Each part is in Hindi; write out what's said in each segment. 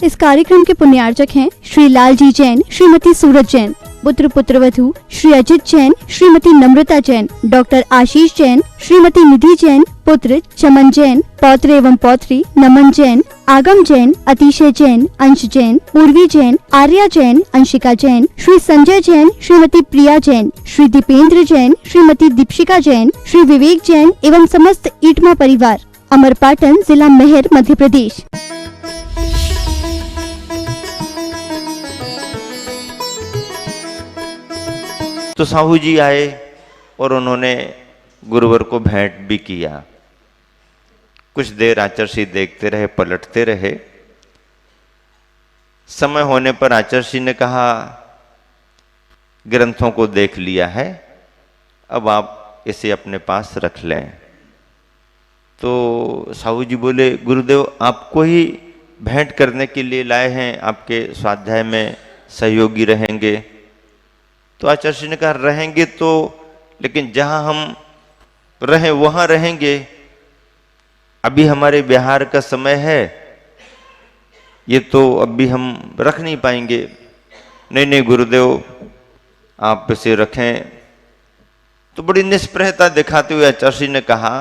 इस कार्यक्रम के पुण्यार्चक हैं श्री लालजी जैन, श्रीमती सूरज जैन, पुत्र पुत्रवधू श्री अजित जैन, श्रीमती नम्रता जैन, डॉक्टर आशीष जैन, श्रीमती निधि जैन, पुत्र चमन जैन, पौत्र एवं पौत्री नमन जैन, आगम जैन, अतिशय जैन, अंश जैन, पूर्वी जैन, आर्या जैन, अंशिका जैन, श्री संजय जैन, श्रीमती प्रिया जैन, श्री दीपेंद्र जैन, श्रीमती दीपशिका जैन, श्री विवेक जैन एवं समस्त ईटमा परिवार, अमरपाटन, जिला मेहर, मध्य प्रदेश। तो साहू जी आए और उन्होंने गुरुवर को भेंट भी किया। कुछ देर आचर्षी देखते रहे, पलटते रहे। समय होने पर आचर्षी ने कहा, ग्रंथों को देख लिया है, अब आप इसे अपने पास रख लें। तो साहू जी बोले, गुरुदेव आपको ही भेंट करने के लिए लाए हैं, आपके स्वाध्याय में सहयोगी रहेंगे। तो आचार्य ने कहा, रहेंगे तो, लेकिन जहां हम रहें वहां रहेंगे, अभी हमारे बिहार का समय है, ये तो अभी हम रख नहीं पाएंगे। नहीं नहीं गुरुदेव आप इसे रखें। तो बड़ी निष्प्रहता दिखाते हुए आचार्य ने कहा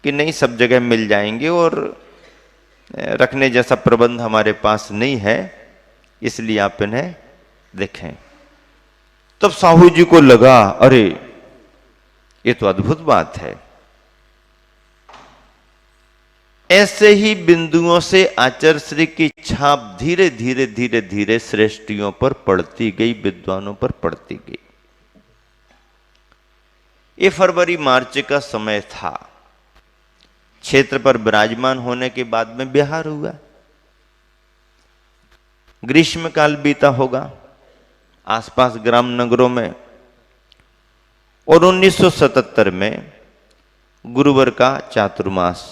कि नहीं, सब जगह मिल जाएंगे और रखने जैसा प्रबंध हमारे पास नहीं है, इसलिए आप इन्हें देखें। तब साहू जी को लगा, अरे ये तो अद्भुत बात है। ऐसे ही बिंदुओं से आचार्य श्री की छाप धीरे धीरे धीरे धीरे श्रेष्ठियों पर पड़ती गई, विद्वानों पर पड़ती गई। ये फरवरी मार्च का समय था। क्षेत्र पर विराजमान होने के बाद में बिहार हुआ। ग्रीष्म काल बीता होगा आसपास ग्राम नगरों में, और 1977 में गुरुवर का चातुर्मास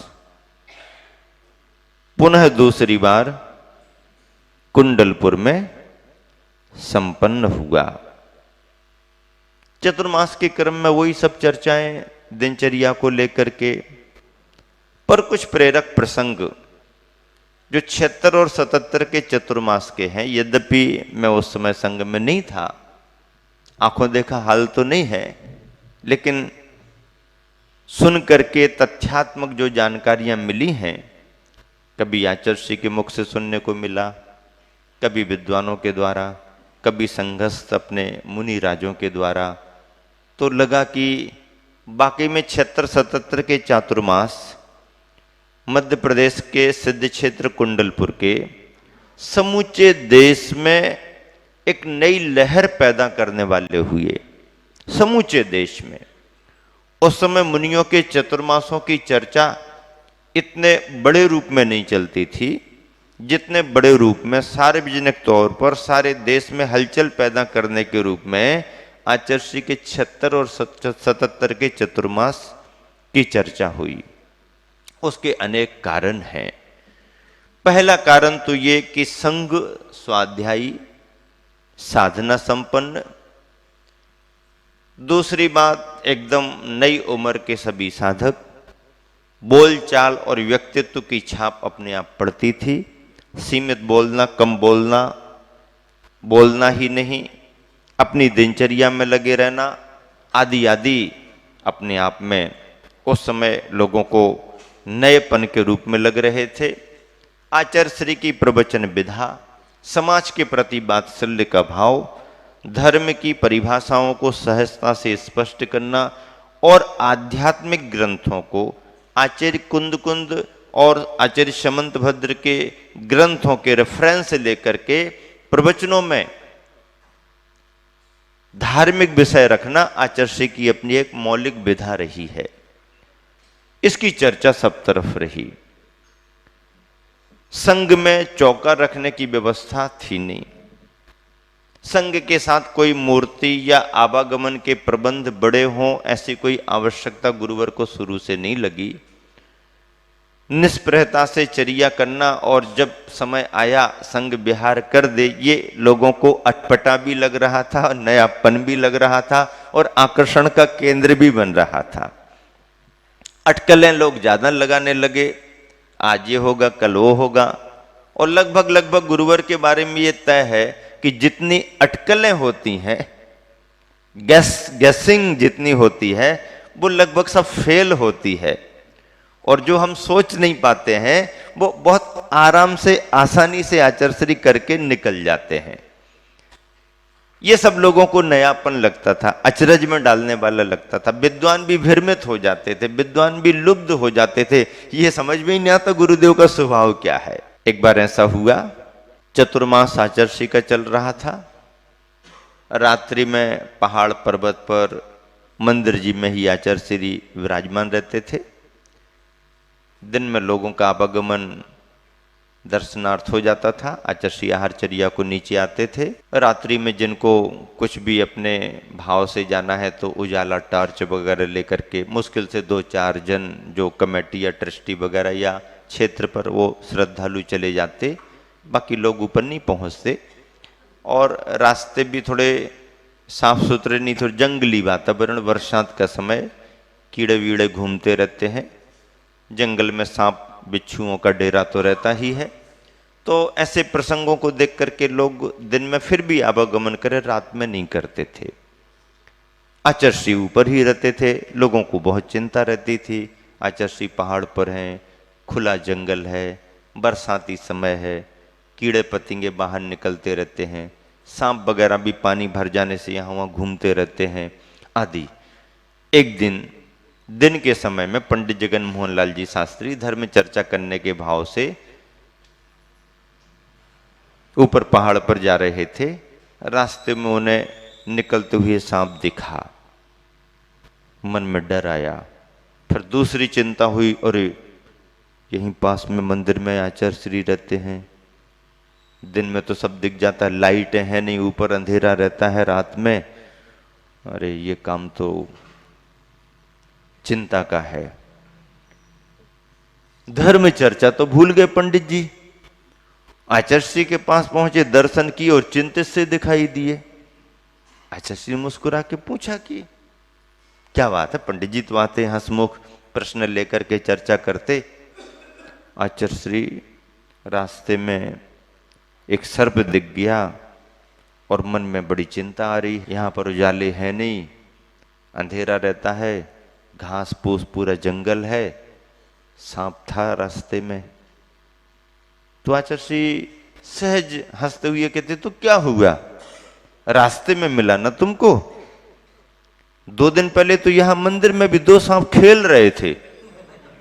पुनः दूसरी बार कुंडलपुर में संपन्न हुआ। चतुर्मास के क्रम में वही सब चर्चाएं दिनचर्या को लेकर के, पर कुछ प्रेरक प्रसंग जो 76 और 77 के चतुर्मास के हैं। यद्यपि मैं उस समय संघ में नहीं था, आंखों देखा हाल तो नहीं है, लेकिन सुन करके तथ्यात्मक जो जानकारियां मिली हैं, कभी आचार्य के मुख से सुनने को मिला, कभी विद्वानों के द्वारा, कभी संघस्थ अपने मुनि राजों के द्वारा, तो लगा कि बाकी में 76-77 के चातुर्मास मध्य प्रदेश के सिद्ध क्षेत्र कुंडलपुर के समूचे देश में एक नई लहर पैदा करने वाले हुए। समूचे देश में उस समय मुनियों के चतुर्मासों की चर्चा इतने बड़े रूप में नहीं चलती थी, जितने बड़े रूप में सार्वजनिक तौर पर सारे देश में हलचल पैदा करने के रूप में आचार्य के 76 और 77 के चतुर्मास की चर्चा हुई। उसके अनेक कारण हैं। पहला कारण तो ये कि संघ स्वाध्यायी, साधना संपन्न। दूसरी बात, एकदम नई उम्र के सभी साधक, बोलचाल और व्यक्तित्व की छाप अपने आप पड़ती थी। सीमित बोलना, कम बोलना, बोलना ही नहीं, अपनी दिनचर्या में लगे रहना, आदि आदि अपने आप में उस समय लोगों को नएपन के रूप में लग रहे थे। आचार्य श्री की प्रवचन विधा, समाज के प्रति वात्सल्य का भाव, धर्म की परिभाषाओं को सहजता से स्पष्ट करना और आध्यात्मिक ग्रंथों को आचार्य कुंद और आचार्य समंत भद्र के ग्रंथों के रेफरेंस लेकर के प्रवचनों में धार्मिक विषय रखना आचार्य की अपनी एक मौलिक विधा रही है। इसकी चर्चा सब तरफ रही। संघ में चौका रखने की व्यवस्था थी नहीं। संघ के साथ कोई मूर्ति या आवागमन के प्रबंध बड़े हों, ऐसी कोई आवश्यकता गुरुवर को शुरू से नहीं लगी। निष्प्रहता से चर्या करना और जब समय आया संघ विहार कर दे, ये लोगों को अटपटा भी लग रहा था, नयापन भी लग रहा था और आकर्षण का केंद्र भी बन रहा था। अटकलें लोग ज्यादा लगाने लगे, आज ये होगा कल वो होगा, और लगभग लगभग गुरुवर के बारे में ये तय है कि जितनी अटकलें होती हैं, गैसिंग जितनी होती है, वो लगभग सब फेल होती है, और जो हम सोच नहीं पाते हैं वो बहुत आराम से, आसानी से आचर्यश्री करके निकल जाते हैं। ये सब लोगों को नयापन लगता था, अचरज में डालने वाला लगता था। विद्वान भी भ्रमित हो जाते थे, विद्वान भी लुब्ध हो जाते थे, ये समझ में ही नहीं आता गुरुदेव का स्वभाव क्या है। एक बार ऐसा हुआ, चतुर्मास आचर्यश्री का चल रहा था। रात्रि में पहाड़ पर्वत पर मंदिर जी में ही आचर्यश्री विराजमान रहते थे। दिन में लोगों का आवागमन दर्शनार्थ हो जाता था। आचर्यश्री आहारचर्या को नीचे आते थे। रात्रि में जिनको कुछ भी अपने भाव से जाना है तो उजाला टार्च वगैरह लेकर के मुश्किल से 2-4 जन जो कमेटी या ट्रस्टी वगैरह या क्षेत्र पर वो श्रद्धालु चले जाते, बाकी लोग ऊपर नहीं पहुंचते। और रास्ते भी थोड़े साफ सुथरे नहीं, थोड़े जंगली वातावरण, वर्षांत का समय, कीड़े वीड़े घूमते रहते हैं, जंगल में सांप बिच्छुओं का डेरा तो रहता ही है। तो ऐसे प्रसंगों को देख करके लोग दिन में फिर भी आवागमन करें, रात में नहीं करते थे। आचर्यश्री ऊपर ही रहते थे। लोगों को बहुत चिंता रहती थी, आचर्यश्री पहाड़ पर हैं, खुला जंगल है, बरसाती समय है, कीड़े पतंगे बाहर निकलते रहते हैं, सांप वगैरह भी पानी भर जाने से यहाँ वहाँ घूमते रहते हैं आदि। एक दिन के समय में पंडित जगन मोहन लाल जी शास्त्री धर्म चर्चा करने के भाव से ऊपर पहाड़ पर जा रहे थे। रास्ते में उन्हें निकलते हुए सांप दिखा, मन में डर आया। फिर दूसरी चिंता हुई, अरे यहीं पास में मंदिर में आचर्यश्री रहते हैं, दिन में तो सब दिख जाता है, लाइटें हैं नहीं, ऊपर अंधेरा रहता है रात में, अरे ये काम तो चिंता का है। धर्म चर्चा तो भूल गए पंडित जी। आचर्यश्री के पास पहुंचे, दर्शन किए और चिंतित से दिखाई दिए। आचर्यश्री मुस्कुरा के पूछा कि क्या बात है? पंडित जी तो आते हंसमुख, प्रश्न लेकर के चर्चा करते। आचर्यश्री रास्ते में एक सर्प दिख गया और मन में बड़ी चिंता आ रही। यहाँ पर उजाले है नहीं, अंधेरा रहता है, घास फूस पूरा जंगल है, सांप था रास्ते में। तो आचर्यश्री सहज हंसते हुए कहते, तो क्या हुआ, रास्ते में मिला ना तुमको? 2 दिन पहले तो यहां मंदिर में भी 2 सांप खेल रहे थे।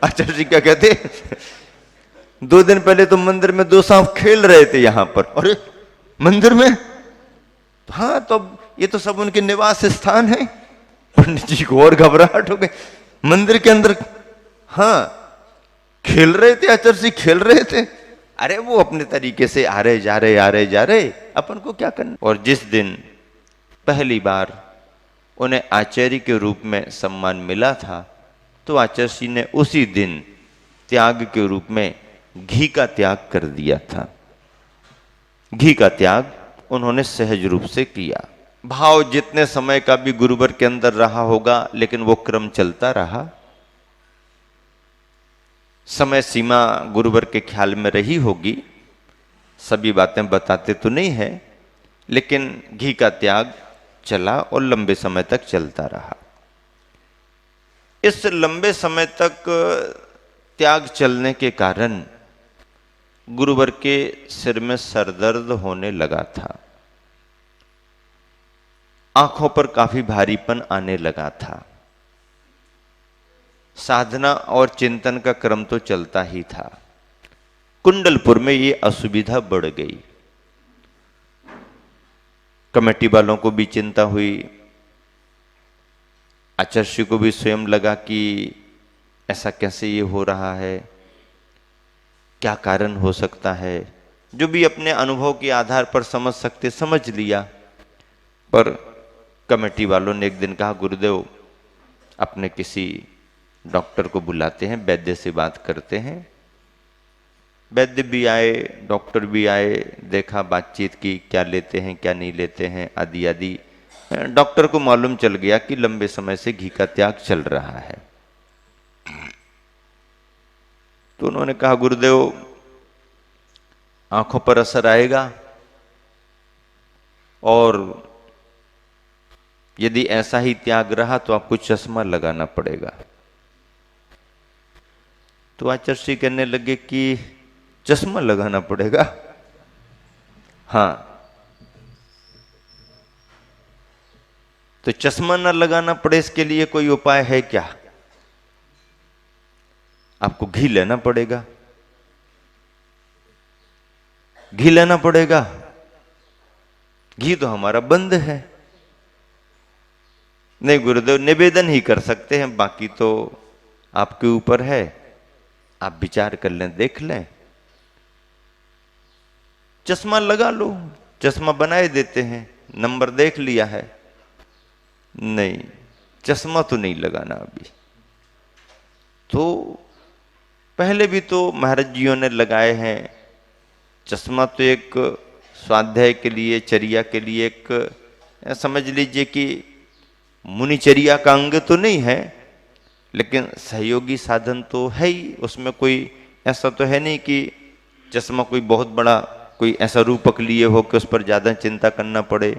आचर्यश्री क्या कहते, 2 दिन पहले तो मंदिर में 2 सांप खेल रहे थे यहां पर। अरे मंदिर में? हाँ, तो ये तो सब उनके निवास स्थान है। पंडित जी को और घबराहट हो गई। मंदिर के अंदर? हाँ, खेल रहे थे, आचर्यश्री खेल रहे थे। अरे वो अपने तरीके से आ रहे जा रहे, अपन को क्या करना। और जिस दिन पहली बार उन्हें आचार्य के रूप में सम्मान मिला था, तो आचर्यश्री ने उसी दिन त्याग के रूप में घी का त्याग कर दिया था। घी का त्याग उन्होंने सहज रूप से किया। भाव जितने समय का भी गुरुवर के अंदर रहा होगा, लेकिन वो क्रम चलता रहा। समय सीमा गुरुवर के ख्याल में रही होगी, सभी बातें बताते तो नहीं है, लेकिन घी का त्याग चला और लंबे समय तक चलता रहा। इस लंबे समय तक त्याग चलने के कारण गुरुवर के सिर में सरदर्द होने लगा था, आंखों पर काफी भारीपन आने लगा था। साधना और चिंतन का क्रम तो चलता ही था, कुंडलपुर में ये असुविधा बढ़ गई। कमेटी वालों को भी चिंता हुई, आचार्य को भी स्वयं लगा कि ऐसा कैसे ये हो रहा है, क्या कारण हो सकता है। जो भी अपने अनुभव के आधार पर समझ सकते समझ लिया, पर कमेटी वालों ने एक दिन कहा, गुरुदेव अपने किसी डॉक्टर को बुलाते हैं, वैद्य से बात करते हैं। वैद्य भी आए, डॉक्टर भी आए, देखा, बातचीत की, क्या लेते हैं क्या नहीं लेते हैं आदि आदि। डॉक्टर को मालूम चल गया कि लंबे समय से घी का त्याग चल रहा है। तो उन्होंने कहा, गुरुदेव आंखों पर असर आएगा, और यदि ऐसा ही त्याग रहा तो आपको चश्मा लगाना पड़ेगा। तो आचार्य कहने लगे कि चश्मा लगाना पड़ेगा? हाँ। तो चश्मा न लगाना पड़े इसके लिए कोई उपाय है क्या? आपको घी लेना पड़ेगा। घी लेना पड़ेगा। घी तो हमारा बंद है। नहीं गुरुदेव, निवेदन ही कर सकते हैं, बाकी तो आपके ऊपर है, आप विचार कर लें, देख लें। चश्मा लगा लो, चश्मा बनाए देते हैं, नंबर देख लिया है। नहीं, चश्मा तो नहीं लगाना अभी। तो पहले भी तो महाराज जियों ने लगाए हैं। चश्मा तो एक स्वाध्याय के लिए, चर्या के लिए एक समझ लीजिए कि मुनिचर्या का अंग तो नहीं है, लेकिन सहयोगी साधन तो है ही। उसमें कोई ऐसा तो है नहीं कि चश्मा कोई बहुत बड़ा कोई ऐसा रूपक लिए हो कि उस पर ज्यादा चिंता करना पड़े।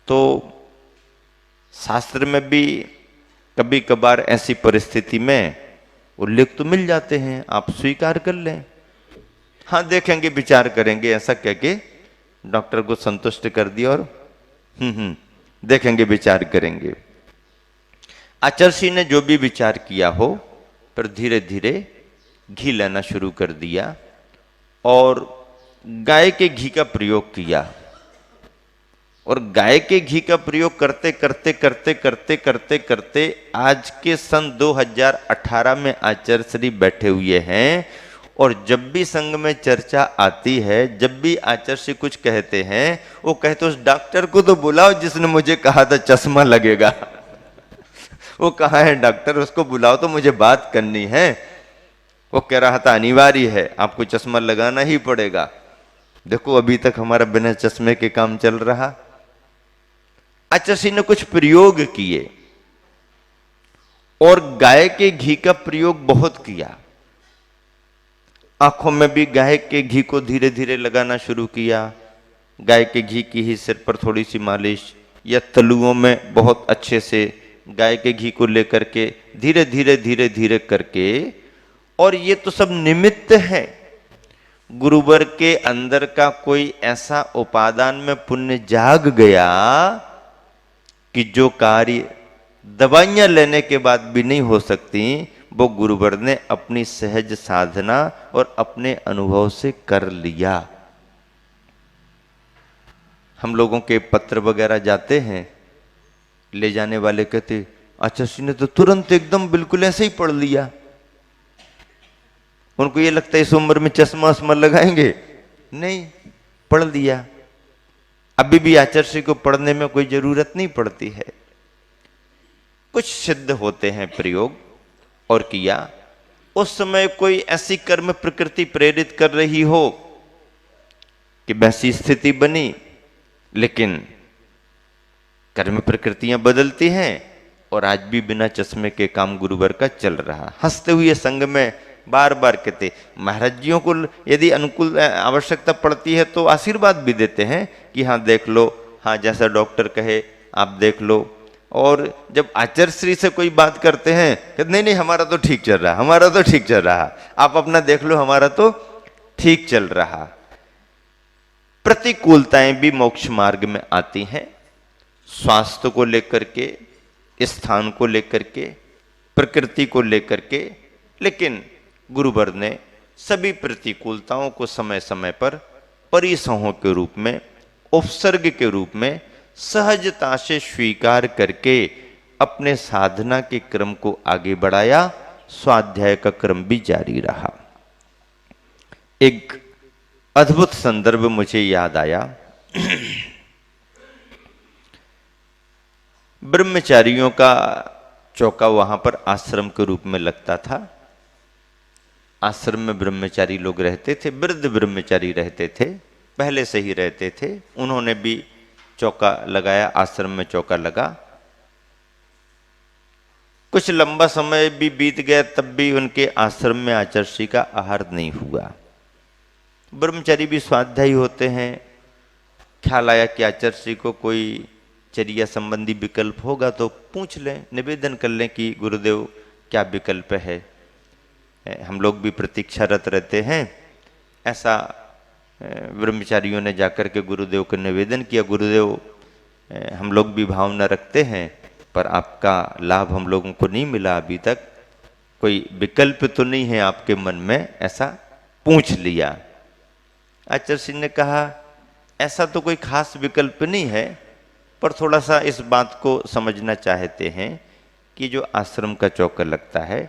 तो शास्त्र में भी कभी कभार ऐसी परिस्थिति में उल्लेख तो मिल जाते हैं, आप स्वीकार कर लें। हाँ देखेंगे, विचार करेंगे, ऐसा कह के डॉक्टर को संतुष्ट कर दिया और देखेंगे, विचार करेंगे। आचार्य ने जो भी विचार किया हो, पर धीरे धीरे घी लेना शुरू कर दिया और गाय के घी का प्रयोग किया। और गाय के घी का प्रयोग करते करते करते करते करते करते आज के सन 2018 में आचार्य श्री बैठे हुए हैं। और जब भी संघ में चर्चा आती है, जब भी आचार्य श्री कुछ कहते हैं, वो कहते उस डॉक्टर को तो बुलाओ जिसने मुझे कहा था चश्मा लगेगा। वो कहाँ है डॉक्टर, उसको बुलाओ तो मुझे बात करनी है। वो कह रहा था अनिवार्य है, आपको चश्मा लगाना ही पड़ेगा। देखो अभी तक हमारा बिना चश्मे के काम चल रहा। आचार्य ने कुछ प्रयोग किए और गाय के घी का प्रयोग बहुत किया। आंखों में भी गाय के घी को धीरे धीरे लगाना शुरू किया। गाय के घी की ही सिर पर थोड़ी सी मालिश, या तलुओं में बहुत अच्छे से गाय के घी को लेकर के धीरे धीरे धीरे धीरे करके। और ये तो सब निमित्त है। गुरुवर के अंदर का कोई ऐसा उपादान में पुण्य जाग गया कि जो कार्य दवाइयां लेने के बाद भी नहीं हो सकती, वो गुरुवर ने अपनी सहज साधना और अपने अनुभव से कर लिया। हम लोगों के पत्र वगैरह जाते हैं, ले जाने वाले कहते आचार्य ने तो तुरंत एकदम बिल्कुल ऐसे ही पढ़ लिया। उनको ये लगता है इस उम्र में चश्मा वश्मा लगाएंगे, नहीं, पढ़ लिया। अभी भी आचार्य को पढ़ने में कोई जरूरत नहीं पड़ती है। कुछ सिद्ध होते हैं प्रयोग और किया। उस समय कोई ऐसी कर्म प्रकृति प्रेरित कर रही हो कि वैसी स्थिति बनी, लेकिन कर्म प्रकृतियां बदलती हैं और आज भी बिना चश्मे के काम गुरुवर का चल रहा। हंसते हुए संग में बार बार कहते, महाराज जियों को यदि अनुकूल आवश्यकता पड़ती है तो आशीर्वाद भी देते हैं कि हाँ देख लो, हाँ जैसा डॉक्टर कहे आप देख लो। और जब आचार्य श्री से कोई बात करते हैं कहते नहीं नहीं हमारा तो ठीक चल रहा, हमारा तो ठीक चल रहा, आप अपना देख लो, हमारा तो ठीक चल रहा। प्रतिकूलताएं भी मोक्ष मार्ग में आती हैं, स्वास्थ्य को लेकर के, स्थान को लेकर के, प्रकृति को लेकर के। लेकिन गुरुवर ने सभी प्रतिकूलताओं को समय समय पर परिसहों के रूप में, उपसर्ग के रूप में सहजता से स्वीकार करके अपने साधना के क्रम को आगे बढ़ाया। स्वाध्याय का क्रम भी जारी रहा। एक अद्भुत संदर्भ मुझे याद आया। ब्रह्मचारियों का चौका वहां पर आश्रम के रूप में लगता था। आश्रम में ब्रह्मचारी लोग रहते थे, वृद्ध ब्रह्मचारी रहते थे, पहले से ही रहते थे। उन्होंने भी चौका लगाया, आश्रम में चौका लगा। कुछ लंबा समय भी बीत गया, तब भी उनके आश्रम में आचार्य का आहार नहीं हुआ। ब्रह्मचारी भी स्वाध्यायी होते हैं। ख्याल आया कि आचार्य श्री को कोई चर्या संबंधी विकल्प होगा तो पूछ लें, निवेदन कर लें कि गुरुदेव क्या विकल्प है। हम लोग भी प्रतीक्षारत रहते हैं। ऐसा ब्रह्मचारियों ने जाकर के गुरुदेव को निवेदन किया, गुरुदेव हम लोग भी भावना रखते हैं पर आपका लाभ हम लोगों को नहीं मिला अभी तक, कोई विकल्प तो नहीं है आपके मन में, ऐसा पूछ लिया। आचार्य श्री ने कहा ऐसा तो कोई खास विकल्प नहीं है, पर थोड़ा सा इस बात को समझना चाहते हैं कि जो आश्रम का चौका लगता है,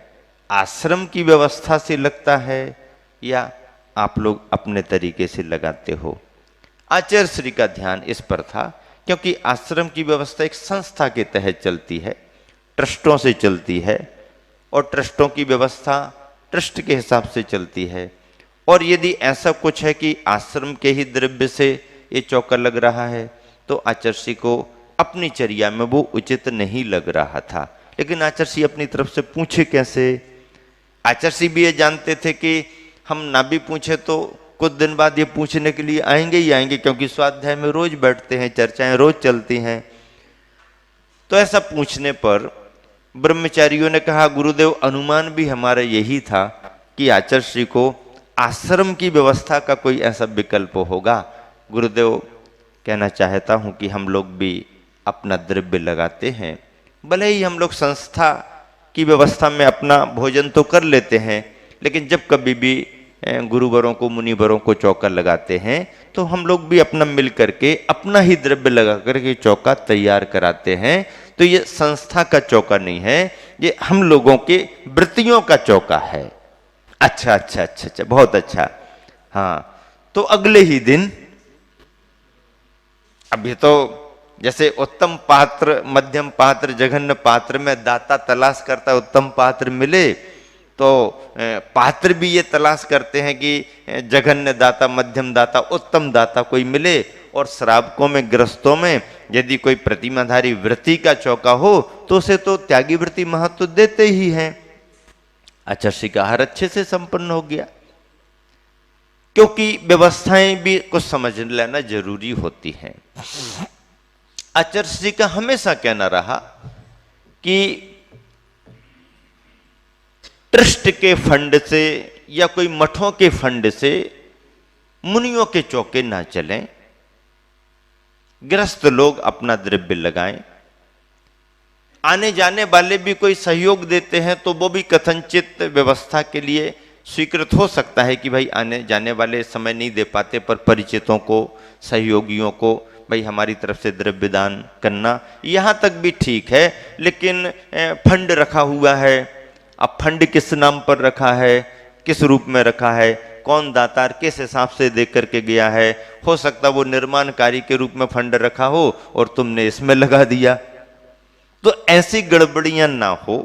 आश्रम की व्यवस्था से लगता है या आप लोग अपने तरीके से लगाते हो। आचार्य श्री का ध्यान इस पर था क्योंकि आश्रम की व्यवस्था एक संस्था के तहत चलती है, ट्रस्टों से चलती है और ट्रस्टों की व्यवस्था ट्रस्ट के हिसाब से चलती है। और यदि ऐसा कुछ है कि आश्रम के ही द्रव्य से ये चौका लग रहा है तो आचार्य श्री को अपनी चर्या में वो उचित नहीं लग रहा था। लेकिन आचार्य श्री अपनी तरफ से पूछे कैसे? आचार्य श्री भी ये जानते थे कि हम ना भी पूछे तो कुछ दिन बाद ये पूछने के लिए आएंगे ही आएंगे, क्योंकि स्वाध्याय में रोज बैठते हैं, चर्चाएं रोज चलती हैं। तो ऐसा पूछने पर ब्रह्मचारियों ने कहा गुरुदेव अनुमान भी हमारा यही था कि आचार्य श्री को आश्रम की व्यवस्था का कोई ऐसा विकल्प होगा। गुरुदेव कहना चाहता हूं कि हम लोग भी अपना द्रव्य लगाते हैं, भले ही हम लोग संस्था की व्यवस्था में अपना भोजन तो कर लेते हैं, लेकिन जब कभी भी गुरुवरों को मुनिवरों को चौका लगाते हैं तो हम लोग भी अपना मिल करके अपना ही द्रव्य लगा करके चौका तैयार कराते हैं। तो ये संस्था का चौका नहीं है, ये हम लोगों के वृत्तियों का चौका है। अच्छा अच्छा अच्छा अच्छा, बहुत अच्छा। हाँ, तो अगले ही दिन, अभी तो जैसे उत्तम पात्र, मध्यम पात्र, जघन्य पात्र में दाता तलाश करता है उत्तम पात्र मिले, तो पात्र भी ये तलाश करते हैं कि जघन्य दाता, मध्यम दाता, उत्तम दाता कोई मिले। और श्रावकों में, ग्रस्तों में यदि कोई प्रतिमाधारी वृत्ति का चौका हो तो उसे तो त्यागी वृत्ति महत्व देते ही हैं। आचार्य श्री का आहार अच्छे से संपन्न हो गया, क्योंकि व्यवस्थाएं भी कुछ समझ लेना जरूरी होती हैं। आचार्य श्री का हमेशा कहना रहा कि ट्रस्ट के फंड से या कोई मठों के फंड से मुनियों के चौके ना चलें, गृहस्थ लोग अपना द्रव्य लगाएं। आने जाने वाले भी कोई सहयोग देते हैं तो वो भी कथनचित व्यवस्था के लिए स्वीकृत हो सकता है कि भाई आने जाने वाले समय नहीं दे पाते, पर परिचितों को, सहयोगियों को भाई हमारी तरफ से द्रव्य दान करना, यहाँ तक भी ठीक है। लेकिन फंड रखा हुआ है, अब फंड किस नाम पर रखा है, किस रूप में रखा है, कौन दातार किस हिसाब से दे करके गया है, हो सकता वो निर्माण कार्य के रूप में फंड रखा हो और तुमने इसमें लगा दिया, तो ऐसी गड़बड़ियां ना हो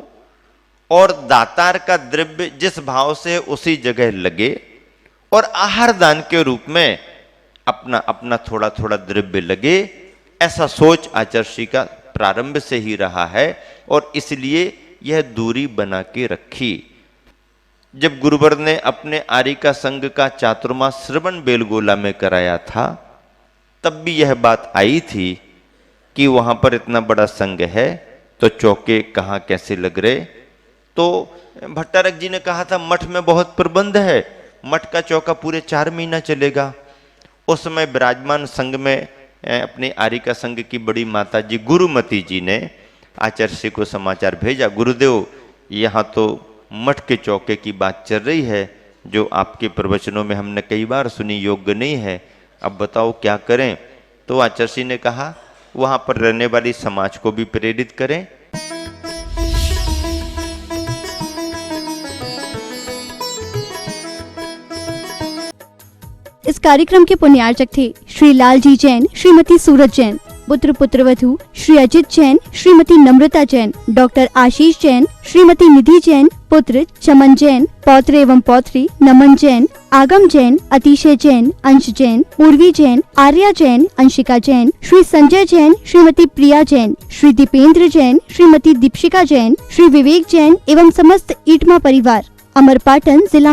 और दातार का द्रव्य जिस भाव से उसी जगह लगे और आहार दान के रूप में अपना अपना थोड़ा थोड़ा द्रव्य लगे, ऐसा सोच आचार्य श्री का प्रारंभ से ही रहा है और इसलिए यह दूरी बना के रखी। जब गुरुवर ने अपने आरिका संघ का चातुर्मास श्रवण बेलगोला में कराया था, तब भी यह बात आई थी कि वहां पर इतना बड़ा संघ है तो चौके कहाँ कैसे लग रहे। तो भट्टारक जी ने कहा था मठ में बहुत प्रबंध है, मठ का चौका पूरे 4 महीना चलेगा। उस समय विराजमान संघ में अपनी आरिका संघ की बड़ी माता जी गुरुमती जी ने आचार्य श्री को समाचार भेजा, गुरुदेव यहाँ तो मठ के चौके की बात चल रही है जो आपके प्रवचनों में हमने कई बार सुनी, योग्य नहीं है, अब बताओ क्या करें। तो आचार्य श्री ने कहा वहां पर रहने वाली समाज को भी प्रेरित करें। इस कार्यक्रम के पुण्यार्चक थे श्री लालजी जैन, श्रीमती सूरज जैन, पुत्र पुत्रवधू श्री अजित जैन, श्रीमती नम्रता जैन, डॉक्टर आशीष जैन, श्रीमती निधि जैन, पुत्र चमन जैन, पौत्र एवं पौत्री नमन जैन, आगम जैन, अतिशय जैन, अंश जैन, उर्वी जैन, आर्या जैन, अंशिका जैन, श्री संजय जैन, श्रीमती प्रिया जैन, श्री दीपेंद्र जैन, श्रीमती दीपशिका जैन, श्री विवेक जैन एवं समस्त ईटमा परिवार, अमरपाटन जिला।